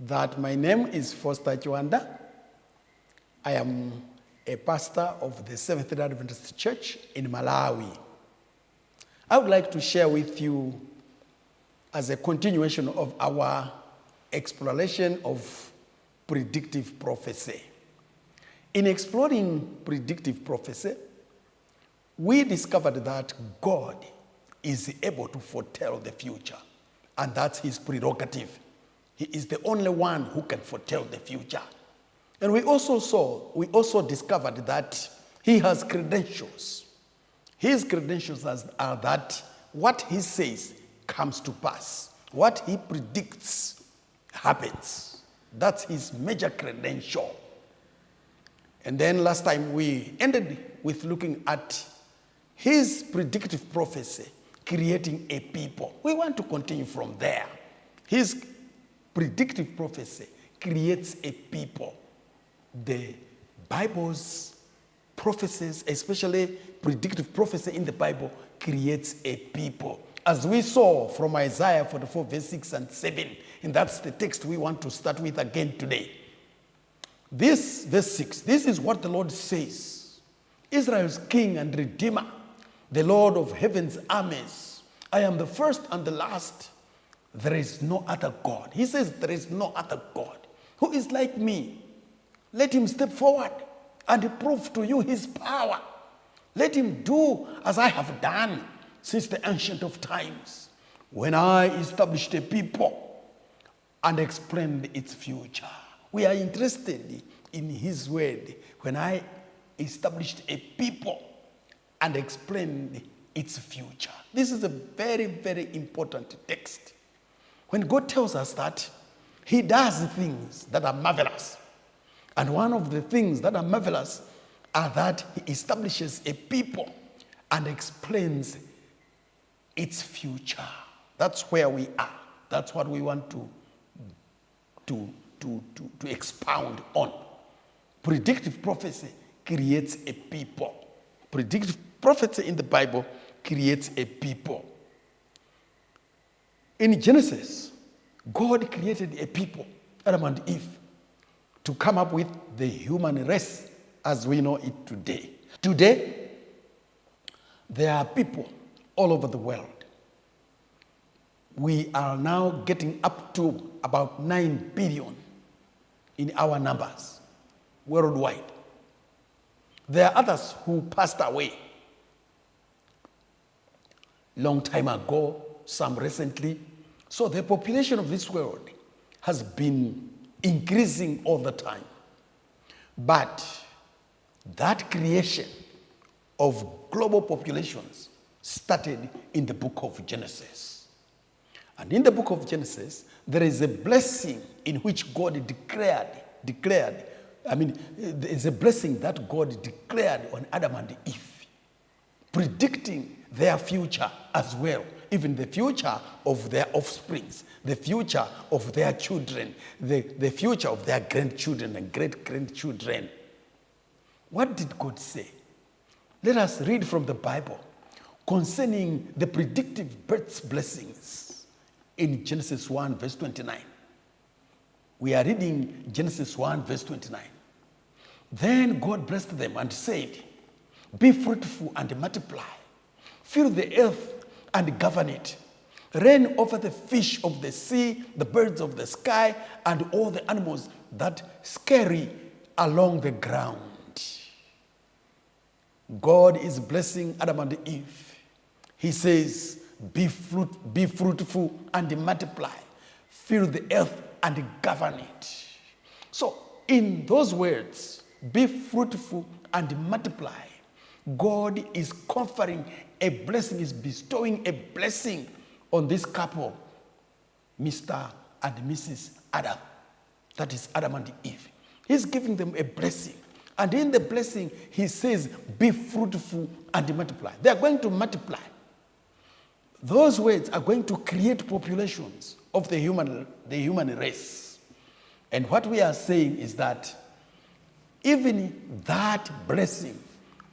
that my name is Foster Chwanda. I am a pastor of the Seventh-day Adventist Church in Malawi. I would like to share with you, as a continuation of our exploration of predictive prophecy. In exploring predictive prophecy, we discovered that God is able to foretell the future, and that's his prerogative. He is the only one who can foretell the future. And we also discovered that he has credentials. His credentials are that what he says comes to pass. What he predicts happens. That's his major credential. And then last time we ended with looking at his predictive prophecy creating a people. We want to continue from there. His predictive prophecy creates a people. The Bible's prophecies, especially predictive prophecy in the Bible, creates a people. As we saw from Isaiah 44, verse 6 and 7, and that's the text we want to start with again today. This, verse 6, this is what the Lord says. Israel's King and Redeemer, the Lord of heaven's armies. I am the first and the last. There is no other God. He says there is no other God who is like me. Let him step forward and prove to you his power. Let him do as I have done since the ancient of times, when I established a people and explained its future. We are interested in his word. When I established a people and explained its future. This is a very, very important text. When God tells us that he does things that are marvelous, and one of the things that are marvelous are that he establishes a people and explains its future. That's where we are. That's what we want to expound on. Predictive prophecy creates a people. Predictive prophecy in the Bible creates a people. In Genesis, God created a people, Adam and Eve, to come up with the human race as we know it today. Today, there are people all over the world. We are now getting up to about 9 billion in our numbers worldwide. There are others who passed away long time ago, some recently. So the population of this world has been increasing all the time. But that creation of global populations started in the book of Genesis. And in the book of Genesis, there is a blessing in which God declared, there is a blessing that God declared on Adam and Eve, predicting their future as well, even the future of their offsprings, the future of their children, the future of their grandchildren and great-grandchildren. What did God say? Let us read from the Bible concerning the predictive birth blessings in Genesis 1, verse 29. We are reading Genesis 1, verse 29. Then God blessed them and said, be fruitful and multiply. Fill the earth and govern it. Reign over the fish of the sea, the birds of the sky, and all the animals that scurry along the ground. God is blessing Adam and Eve. He says, be fruitful and multiply. Fill the earth and govern it. So, in those words, be fruitful and multiply, God is conferring a blessing, is bestowing a blessing on this couple, Mr. and Mrs. Adam. That is Adam and Eve. He's giving them a blessing. And in the blessing, he says, be fruitful and multiply. They are going to multiply. Those words are going to create populations of the human race. And what we are saying is that even that blessing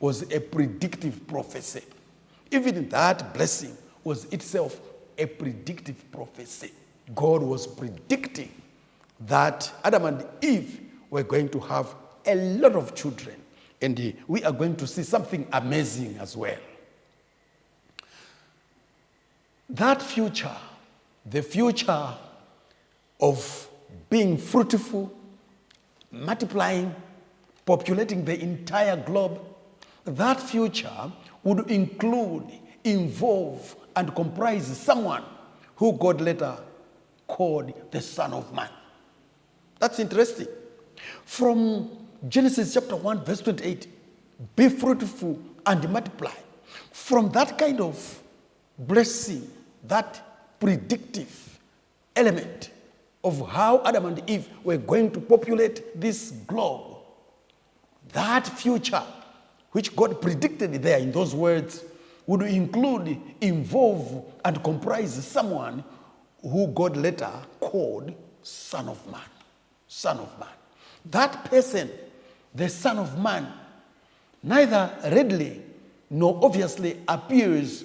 was a predictive prophecy. Even that blessing was itself a predictive prophecy. God was predicting that Adam and Eve were going to have a lot of children. And we are going to see something amazing as well. That future, the future of being fruitful, multiplying, populating the entire globe, that future would include, involve, and comprise someone who God later called the Son of Man. That's interesting. From Genesis chapter 1, verse 28, be fruitful and multiply. From that kind of blessing, that predictive element of how Adam and Eve were going to populate this globe, that future, which God predicted there in those words, would include, involve, and comprise someone who God later called Son of Man. Son of Man. That person, the Son of Man, neither readily nor obviously appears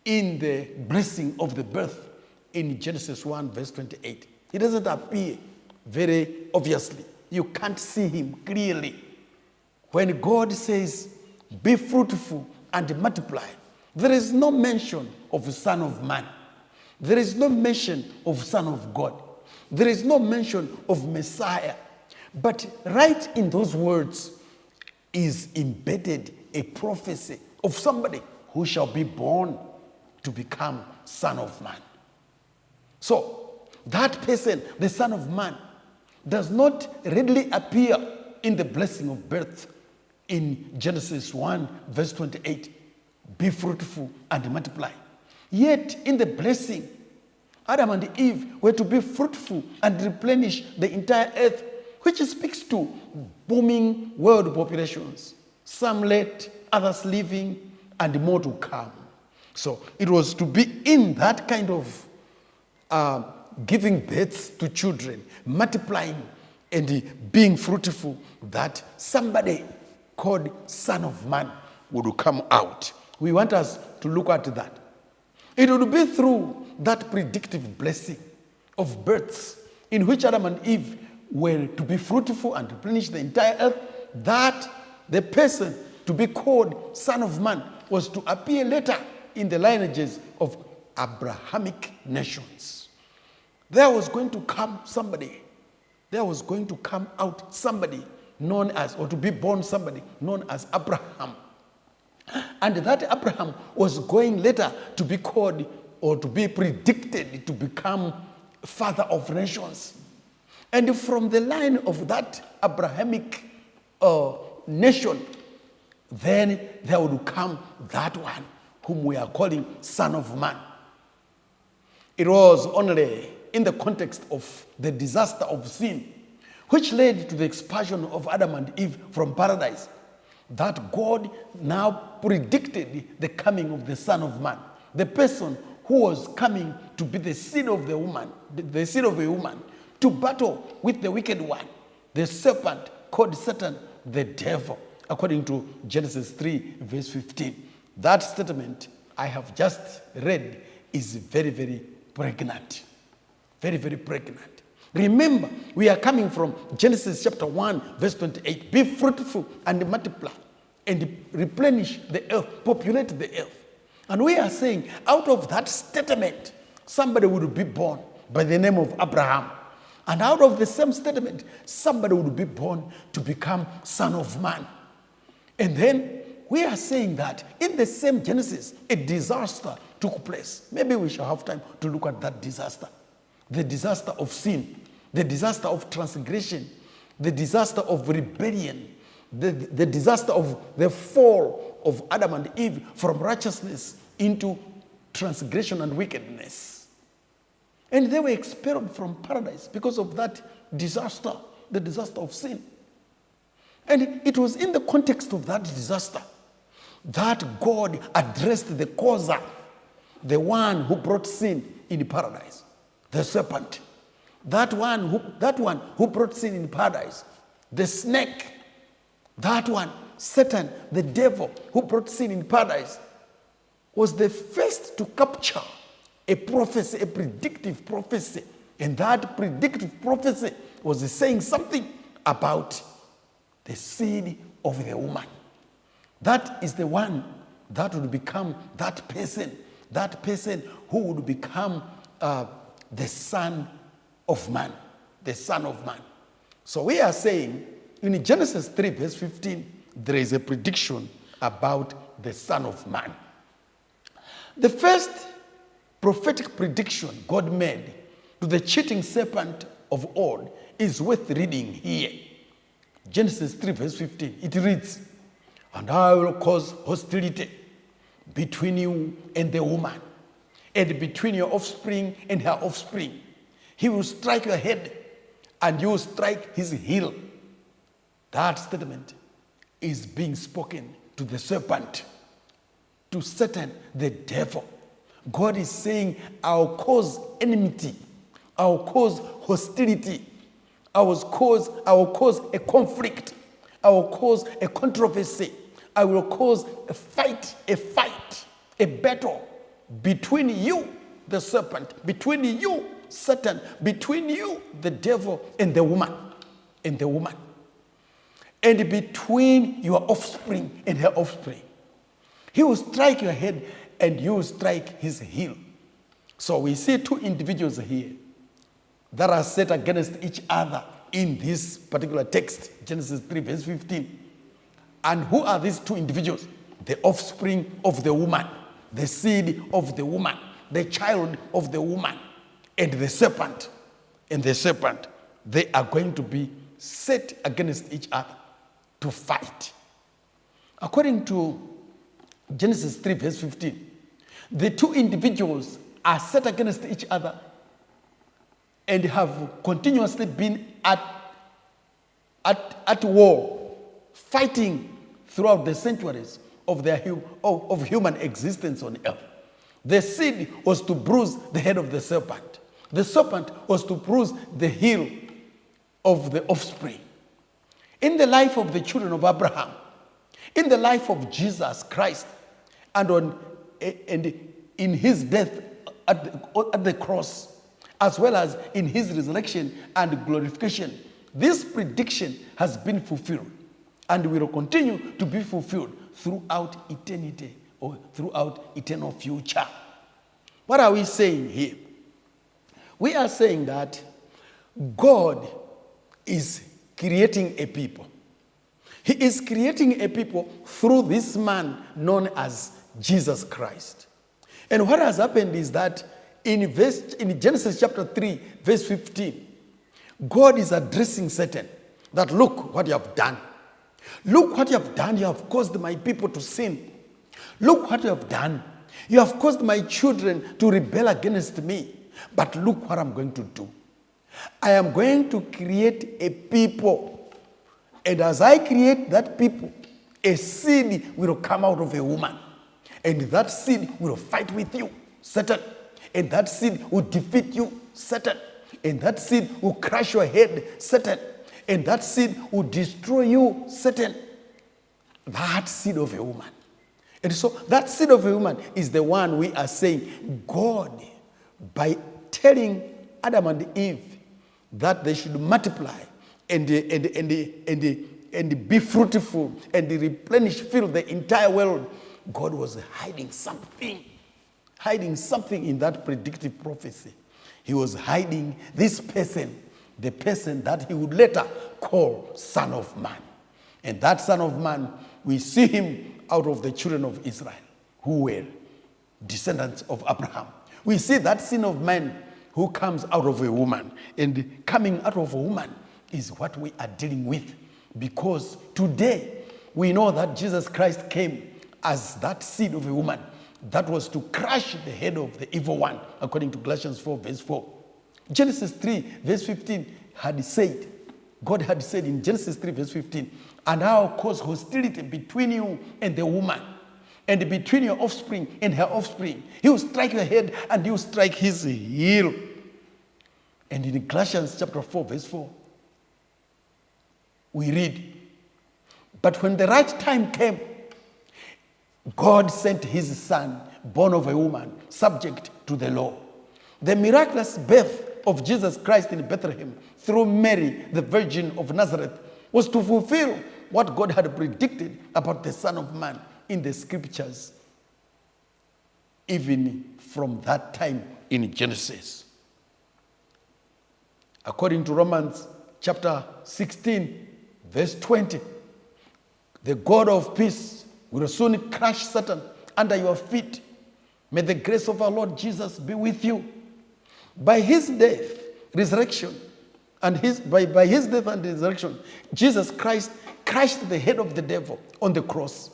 in the blessing of the birth in Genesis 1, verse 28. He doesn't appear very obviously. You can't see him clearly. When God says, be fruitful and multiply, there is no mention of Son of Man. There is no mention of Son of God. There is no mention of Messiah. But right in those words is embedded a prophecy of somebody who shall be born to become Son of Man. So, that person, the Son of Man, does not readily appear in the blessing of birth in Genesis 1, verse 28. Be fruitful and multiply. Yet, in the blessing, Adam and Eve were to be fruitful and replenish the entire earth, which speaks to booming world populations, some late, others living, and more to come. So it was to be in that kind of giving birth to children, multiplying and being fruitful, that somebody called Son of Man would come out. We want us to look at that. It would be through that predictive blessing of births in which Adam and Eve were to be fruitful and replenish the entire earth, that the person to be called Son of Man was to appear later in the lineages of Abrahamic nations. There was going to come somebody, there was going to come out somebody known as, or to be born somebody known as Abraham. And that Abraham was going later to be called or to be predicted to become father of nations. And from the line of that Abrahamic nation, then there would come that one whom we are calling Son of Man. It was only in the context of the disaster of sin, which led to the expulsion of Adam and Eve from paradise, that God now predicted the coming of the Son of Man, the person who was coming to be the seed of the woman, the seed of a woman, to battle with the wicked one, the serpent called Satan, the devil, according to Genesis 3, verse 15. That statement I have just read is very, very pregnant. Very, very pregnant. Remember, we are coming from Genesis chapter 1, verse 28. Be fruitful and multiply and replenish the earth, populate the earth. And we are saying, out of that statement, somebody would be born by the name of Abraham. And out of the same statement, somebody would be born to become Son of Man. And then we are saying that in the same Genesis, a disaster took place. Maybe we shall have time to look at that disaster. The disaster of sin, the disaster of transgression, the disaster of rebellion, the disaster of the fall of Adam and Eve from righteousness into transgression and wickedness. And they were expelled from paradise because of that disaster, the disaster of sin. And it was in the context of that disaster that God addressed the causer, the one who brought sin in paradise, the serpent. That one who brought sin in paradise, the snake. That one, Satan, the devil, who brought sin in paradise, was the first to capture a prophecy, a predictive prophecy And that predictive prophecy was saying something about the seed of the woman. That is the one that would become that person who would become the Son of Man, the Son of Man. So we are saying in Genesis 3 verse 15, there is a prediction about the Son of Man. The first prophetic prediction God made to the cheating serpent of old is worth reading here. Genesis 3 verse 15, it reads, "And I will cause hostility between you and the woman, and between your offspring and her offspring. He will strike your head, and you will strike his heel." That statement is being spoken to the serpent, to Satan, the devil. God is saying, I'll cause enmity, I'll cause hostility, I will cause a conflict, I will cause a controversy, I will cause a fight, a battle between you, the serpent, between you, Satan, between you, the devil, and the woman, and between your offspring and her offspring. He will strike your head and you will strike his heel. So we see two individuals here that are set against each other in this particular text, Genesis 3 verse 15. And who are these two individuals? The offspring of the woman, the seed of the woman, the child of the woman, and the serpent. And the serpent, they are going to be set against each other to fight. According to Genesis 3 verse 15, the two individuals are set against each other and have continuously been at war, fighting throughout the centuries of human existence on earth. The seed was to bruise the head of the serpent. The serpent was to bruise the heel of the offspring. In the life of the children of Abraham, in the life of Jesus Christ, and in his death at the cross, as well as in his resurrection and glorification, this prediction has been fulfilled and will continue to be fulfilled throughout eternity or throughout eternal future. What are we saying here? We are saying that God is creating a people. He is creating a people through this man known as Jesus Christ. And what has happened is that in Genesis chapter 3, verse 15, God is addressing Satan that, look what you have done. Look what you have done. You have caused my people to sin. Look what you have done. You have caused my children to rebel against me. But look what I'm going to do. I am going to create a people. And as I create that people, a seed will come out of a woman. And that seed will fight with you, Satan. And that seed will defeat you, Satan. And that seed will crush your head, Satan. And that seed will destroy you, Satan. That seed of a woman. And so that seed of a woman is the one we are saying God, by telling Adam and Eve that they should multiply and be fruitful and replenish, fill the entire world, God was hiding something in that predictive prophecy. He was hiding this person, the person that he would later call Son of Man. And that Son of Man, we see him out of the children of Israel, who were descendants of Abraham. We see that Son of Man who comes out of a woman. And coming out of a woman is what we are dealing with. Because today, we know that Jesus Christ came as that seed of a woman that was to crush the head of the evil one, according to Galatians 4, verse 4. Genesis 3, verse 15 had said, God had said in Genesis 3, verse 15, and I'll cause hostility between you and the woman, and between your offspring and her offspring. He will strike your head, and he will strike his heel. And in Galatians chapter 4, verse 4, we read, but when the right time came, God sent his son, born of a woman, subject to the law. The miraculous birth of Jesus Christ in Bethlehem through Mary, the Virgin of Nazareth, was to fulfill what God had predicted about the Son of Man in the scriptures, even from that time in Genesis. According to Romans chapter 16, verse 20, the God of peace will soon crush Satan under your feet. May the grace of our Lord Jesus be with you. By his death, resurrection, and by his death and resurrection, Jesus Christ crushed the head of the devil on the cross,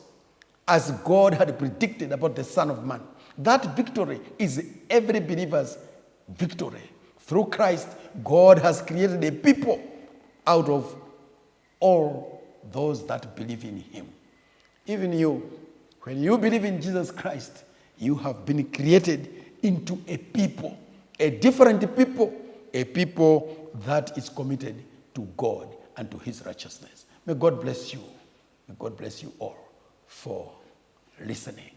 as God had predicted about the Son of Man. That victory is every believer's victory. Through Christ, God has created a people out of all those that believe in him. Even you, when you believe in Jesus Christ, you have been created into a people, a different people, a people that is committed to God and to his righteousness. May God bless you. May God bless you all for listening.